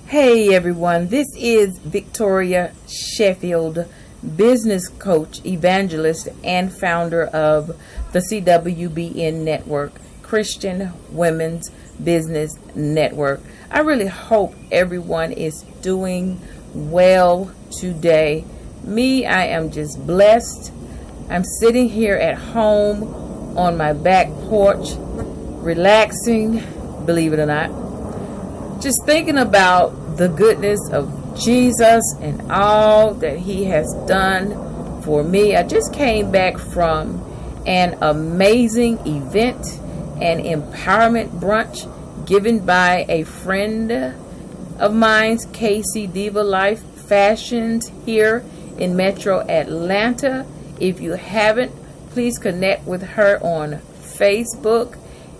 Hey everyone, this is Victoria Sheffield, business coach, evangelist, and founder of the CWBN network, Christian Women's Business Network. I really hope everyone is doing well today. I am just blessed. I'm sitting here at home on my back porch, relaxing, believe it or not, just thinking about the goodness of Jesus and all that he has done for me. I just came back from an amazing event, an empowerment brunch given by a friend of mine's, Casey Diva Life Fashions, here in Metro Atlanta. If you haven't, please connect with her on Facebook.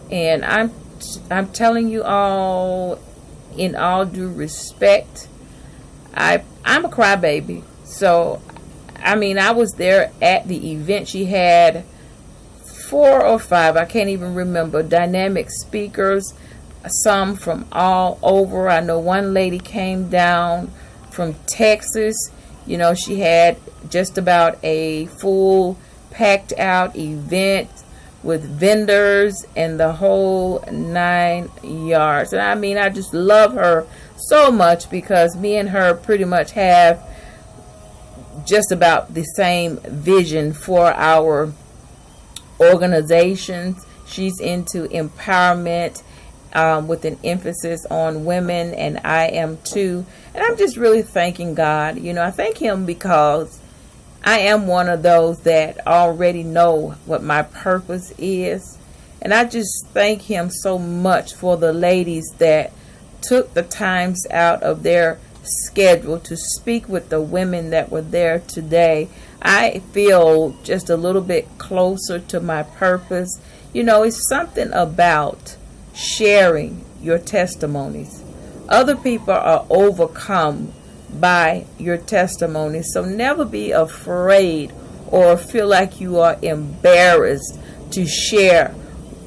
And I'm telling you all, in all due respect, I'm a crybaby. So, I was there at the event. She had 4 or 5, I can't even remember, dynamic speakers, some from all over. I know one lady came down from Texas. You know, she had just about a full packed out event with vendors and the whole 9 yards. And I just love her so much because me and her pretty much have just about the same vision for our organizations. She's into empowerment with an emphasis on women, and I am too. And I'm just really thanking God. I thank him because I am one of those that already know what my purpose is. And I just thank him so much for the ladies that took the times out of their schedule to speak with the women that were there today. I feel just a little bit closer to my purpose. It's something about sharing your testimonies. Other people are overcome by your testimony. So never be afraid or feel like you are embarrassed to share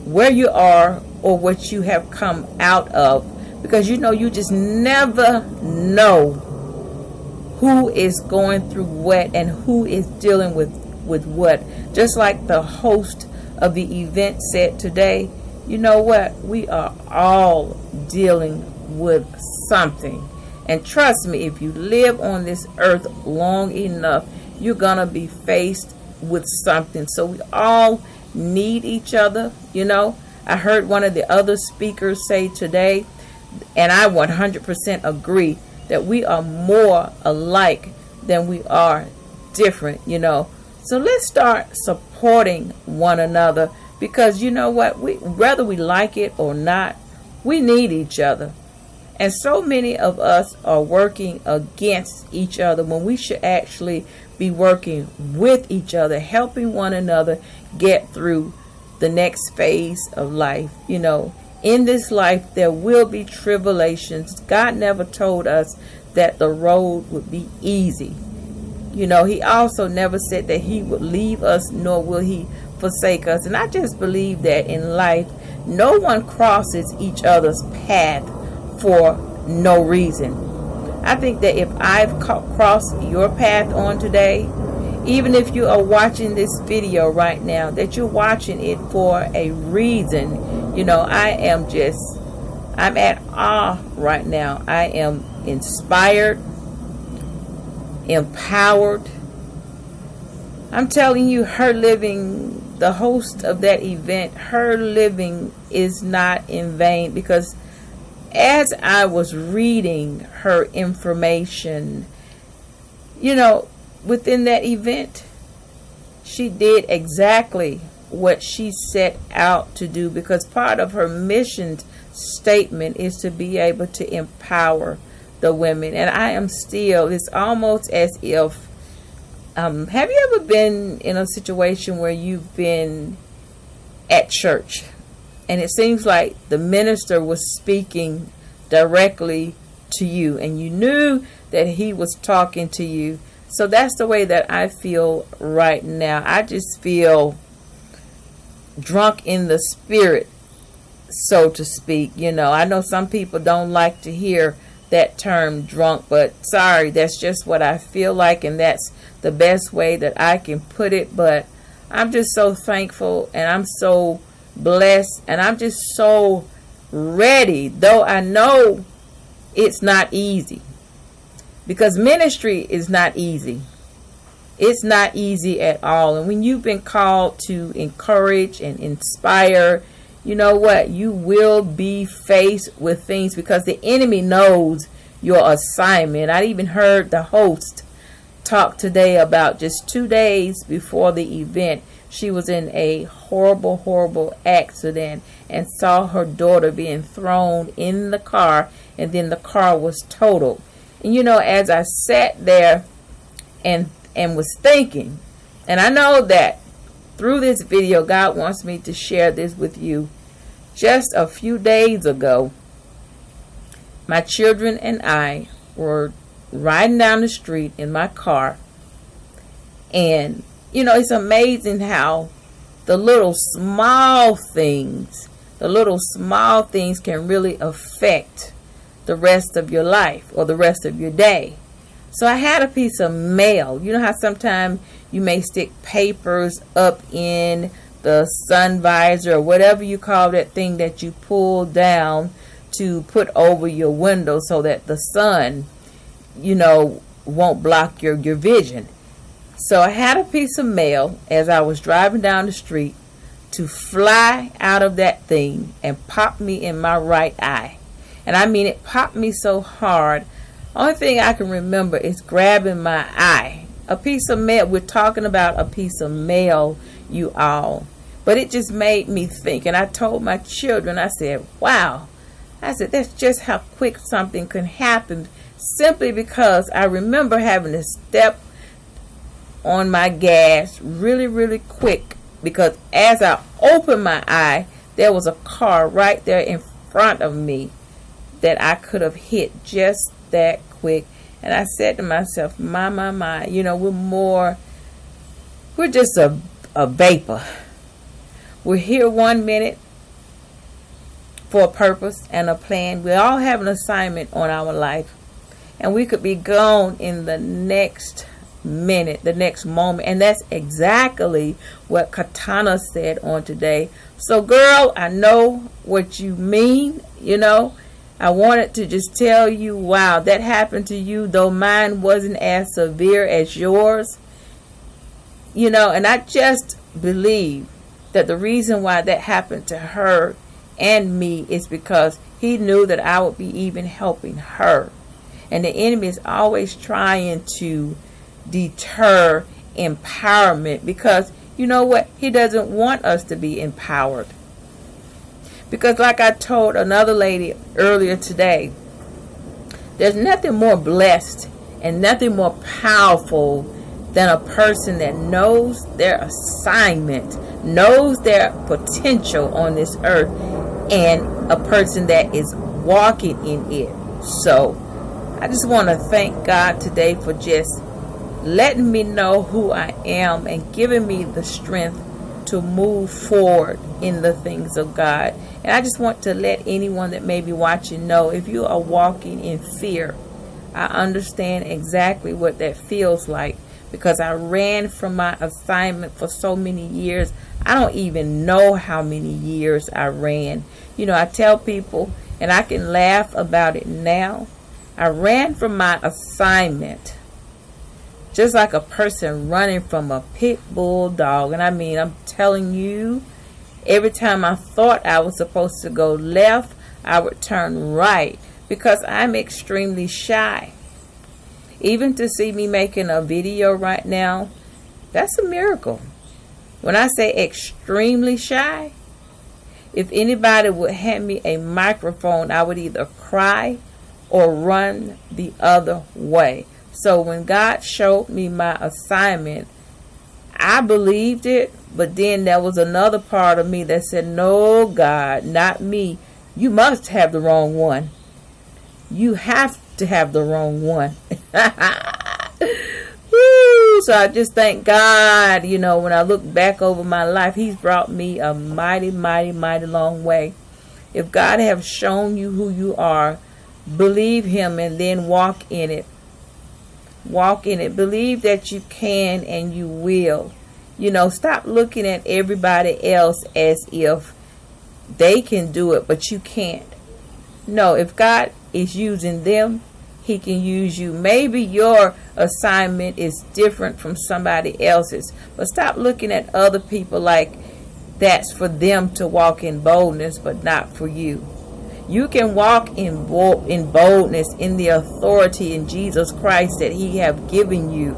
where you are or what you have come out of, because you just never know who is going through what and who is dealing with what. Just like the host of the event said today, you know what? We are all dealing with something. And trust me, if you live on this earth long enough, you're going to be faced with something. So we all need each other. I heard one of the other speakers say today, and I 100% agree, that we are more alike than we are different, So let's start supporting one another, because you know what? Whether we like it or not, we need each other. And so many of us are working against each other when we should actually be working with each other, helping one another get through the next phase of life. In this life, there will be tribulations. God never told us that the road would be easy. He also never said that he would leave us, nor will he forsake us. And I just believe that in life, no one crosses each other's path for no reason. I think that if I've crossed your path on today, even if you are watching this video right now, that you're watching it for a reason. I'm at awe right now. I am inspired, empowered. I'm telling you, her living, the host of that event, her living is not in vain, because as I was reading her information, within that event, she did exactly what she set out to do, because part of her mission statement is to be able to empower the women. And it's almost as if, have you ever been in a situation where you've been at church and it seems like the minister was speaking directly to you and you knew that he was talking to you? So that's the way that I feel right now. I just feel drunk in the spirit, so to speak. I know some people don't like to hear that term drunk, but sorry, that's just what I feel like, and that's the best way that I can put it. But I'm just so thankful, and I'm so blessed, and I'm just so ready, though I know it's not easy, because ministry is not easy. It's not easy at all. And when you've been called to encourage and inspire, you know what? You will be faced with things, because the enemy knows your assignment. I even heard the host talk today about just 2 days before the event, she was in a horrible, horrible accident and saw her daughter being thrown in the car, and then the car was totaled. And you know, as I sat there and was thinking, and I know that through this video, God wants me to share this with you. Just a few days ago, my children and I were riding down the street in my car, and you know, it's amazing how the little small things can really affect the rest of your life or the rest of your day. So I had a piece of mail. You know how sometimes you may stick papers up in the sun visor or whatever you call that thing that you pull down to put over your window so that the sun, you know, won't block your vision. So I had a piece of mail as I was driving down the street to fly out of that thing and pop me in my right eye. And I mean, it popped me so hard. Only thing I can remember is grabbing my eye. A piece of mail. We're talking about a piece of mail, you all. But it just made me think. And I told my children, I said, wow. I said, that's just how quick something can happen. Simply because I remember having to step on my gas really, really quick. Because as I opened my eye, there was a car right there in front of me that I could have hit just that quick. And I said to myself, my, you know, we're just a vapor. We're here 1 minute for a purpose and a plan. We all have an assignment on our life, and we could be gone in the next minute, the next moment. And that's exactly what Katana said on today. So girl, I know what you mean. You know, I wanted to just tell you, wow, that happened to you, though mine wasn't as severe as yours. You know, and I just believe that the reason why that happened to her and me is because he knew that I would be even helping her. And the enemy is always trying to deter empowerment, because you know what? He doesn't want us to be empowered. Because like I told another lady earlier today, there's nothing more blessed and nothing more powerful than a person that knows their assignment, knows their potential on this earth, and a person that is walking in it. So I just want to thank God today for just letting me know who I am and giving me the strength to move forward in the things of God. And I just want to let anyone that may be watching know, if you are walking in fear, I understand exactly what that feels like, because I ran from my assignment for so many years. I don't even know how many years I ran. You know, I tell people, and I can laugh about it now, I ran from my assignment just like a person running from a pit bull dog. And I mean, I'm telling you, every time I thought I was supposed to go left, I would turn right, because I'm extremely shy. Even to see me making a video right now, that's a miracle. When I say extremely shy, if anybody would hand me a microphone, I would either cry or run the other way. So when God showed me my assignment, I believed it, but then there was another part of me that said, no, God, not me. You must have the wrong one. You have to have the wrong one. So I just thank God, you know, when I look back over my life, he's brought me a mighty, mighty, mighty long way. If God have shown you who you are, Believe him and then walk in it. Walk in it. Believe that you can and you will. Stop looking at everybody else as if they can do it, but you can't. No, if God is using them, he can use you. Maybe your assignment is different from somebody else's, but stop looking at other people like that's for them to walk in boldness, but not for you. You can walk in boldness, in the authority in Jesus Christ that he have given you.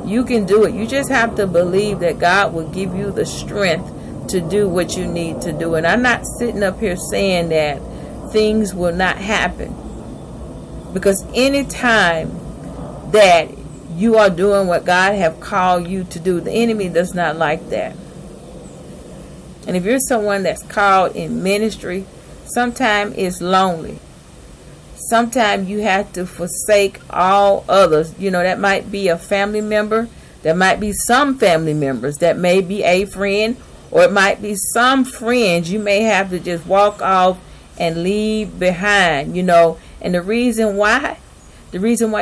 You can do it. You just have to believe that God will give you the strength to do what you need to do. And I'm not sitting up here saying that things will not happen. Because anytime that you are doing what God have called you to do, the enemy does not like that. And if you're someone that's called in ministry, sometimes it's lonely. Sometimes you have to forsake all others. That might be a family member. There might be some family members. That may be a friend. Or it might be some friends you may have to just walk off and leave behind. And the reason why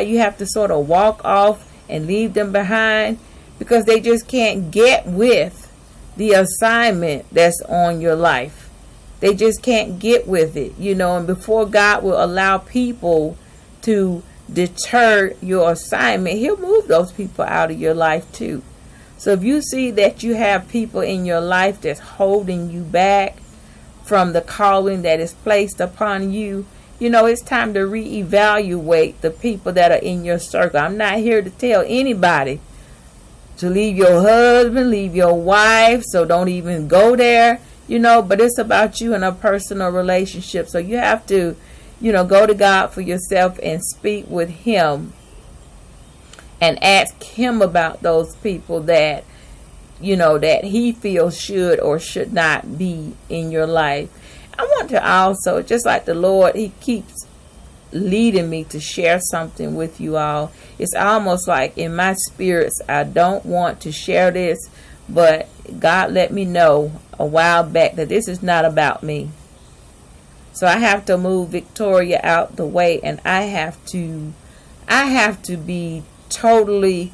you have to sort of walk off and leave them behind, because they just can't get with the assignment that's on your life. They just can't get with it, and before God will allow people to deter your assignment, he'll move those people out of your life too. So if you see that you have people in your life that's holding you back from the calling that is placed upon you, it's time to reevaluate the people that are in your circle. I'm not here to tell anybody to leave your husband, leave your wife, so don't even go there. But it's about you and a personal relationship. So you have to, go to God for yourself and speak with him and ask him about those people that, that he feels should or should not be in your life. I want to also, just like the Lord, he keeps leading me to share something with you all. It's almost like in my spirits, I don't want to share this, but God let me know a while back that this is not about me. So I have to move Victoria out the way, and I have to be totally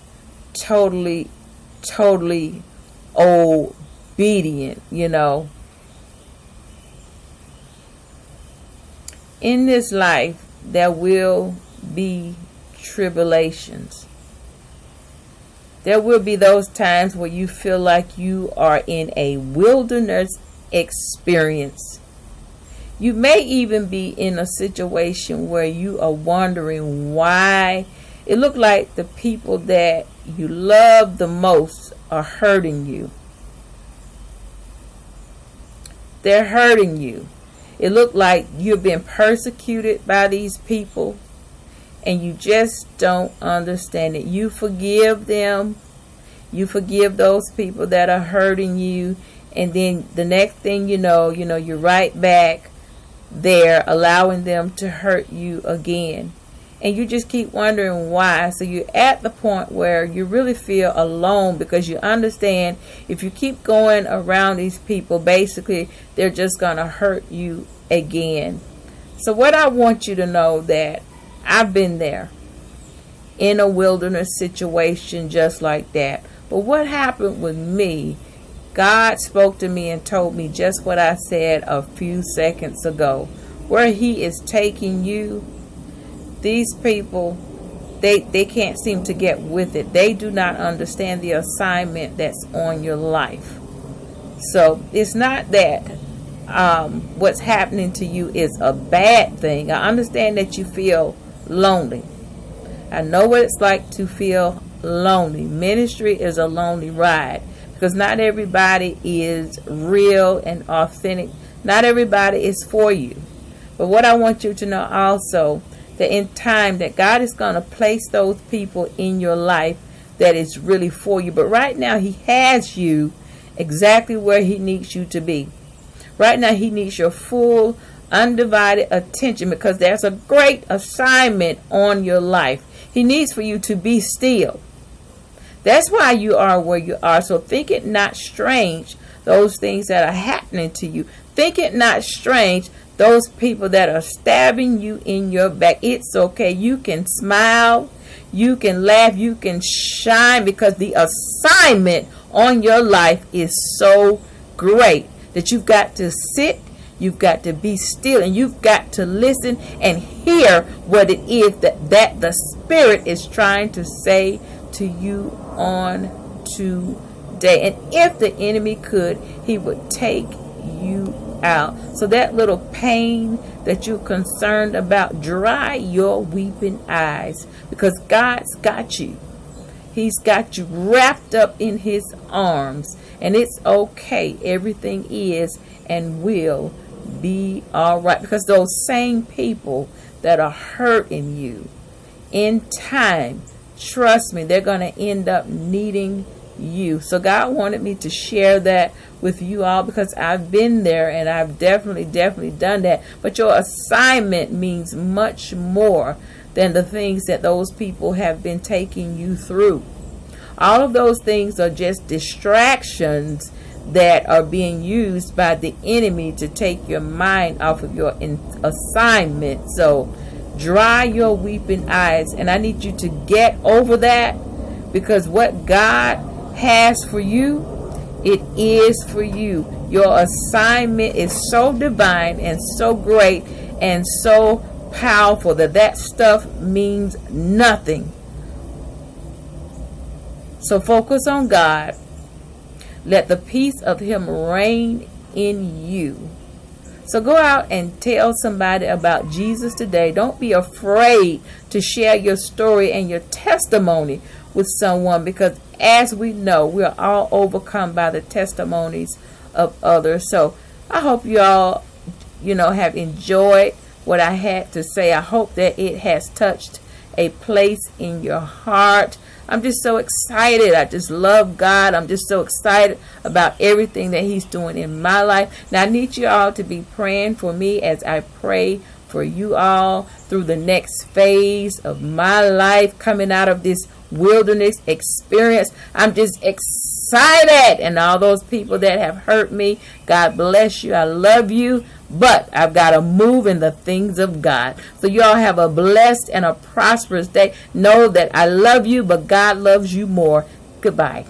obedient, In this life, there will be tribulations. There will be those times where you feel like you are in a wilderness experience. You may even be in a situation where you are wondering why it looked like the people that you love the most are hurting you. They're hurting you. It looked like you've been persecuted by these people and you just don't understand it. You forgive them. You forgive those people that are hurting you. And then the next thing you know, you're right back there allowing them to hurt you again. And you just keep wondering why. So you're at the point where you really feel alone, because you understand if you keep going around these people, basically they're just going to hurt you again. So what I want you to know, that I've been there in a wilderness situation just like that. But what happened with me, God spoke to me and told me just what I said a few seconds ago. Where he is taking you, these people, they can't seem to get with it. They do not understand the assignment that's on your life. So it's not that what's happening to you is a bad thing. I understand that you feel lonely. I know what it's like to feel lonely. Ministry is a lonely ride, because not everybody is real and authentic. Not everybody is for you. But what I want you to know also, that in time that God is going to place those people in your life that is really for you. But right now he has you exactly where he needs you to be. Right now he needs your full, undivided attention, because there's a great assignment on your life. He needs for you to be still. That's why you are where you are. So think it not strange, those things that are happening to you. Think it not strange, those people that are stabbing you in your back. It's okay. You can smile, you can laugh, you can shine, because the assignment on your life is so great that you've got to sit, you've got to be still, and you've got to listen and hear what it is that the Spirit is trying to say to you on today. And if the enemy could, he would take you out. So that little pain that you're concerned about, dry your weeping eyes, because God's got you. He's got you wrapped up in his arms, and it's okay. Everything is and will be all right, because those same people that are hurting you in time, trust me, they're going to end up needing you. So God wanted me to share that with you all, because I've been there and I've definitely done that. But your assignment means much more than the things that those people have been taking you through. All of those things are just distractions that are being used by the enemy to take your mind off of your assignment. So dry your weeping eyes, and I need you to get over that, because what God has for you, it is for you. Your assignment is so divine and so great and so powerful that stuff means nothing. So focus on God. Let the peace of him reign in you. So go out and tell somebody about Jesus today. Don't be afraid to share your story and your testimony with someone, because as we know, we are all overcome by the testimonies of others. So I hope you all, have enjoyed what I had to say. I hope that it has touched a place in your heart. I'm just so excited. I just love God. I'm just so excited about everything that he's doing in my life. Now I need you all to be praying for me as I pray for you all through the next phase of my life, coming out of this wilderness experience. I'm just excited. And all those people that have hurt me, God bless you. I love you. But I've got to move in the things of God. So you all have a blessed and a prosperous day. Know that I love you, but God loves you more. Goodbye.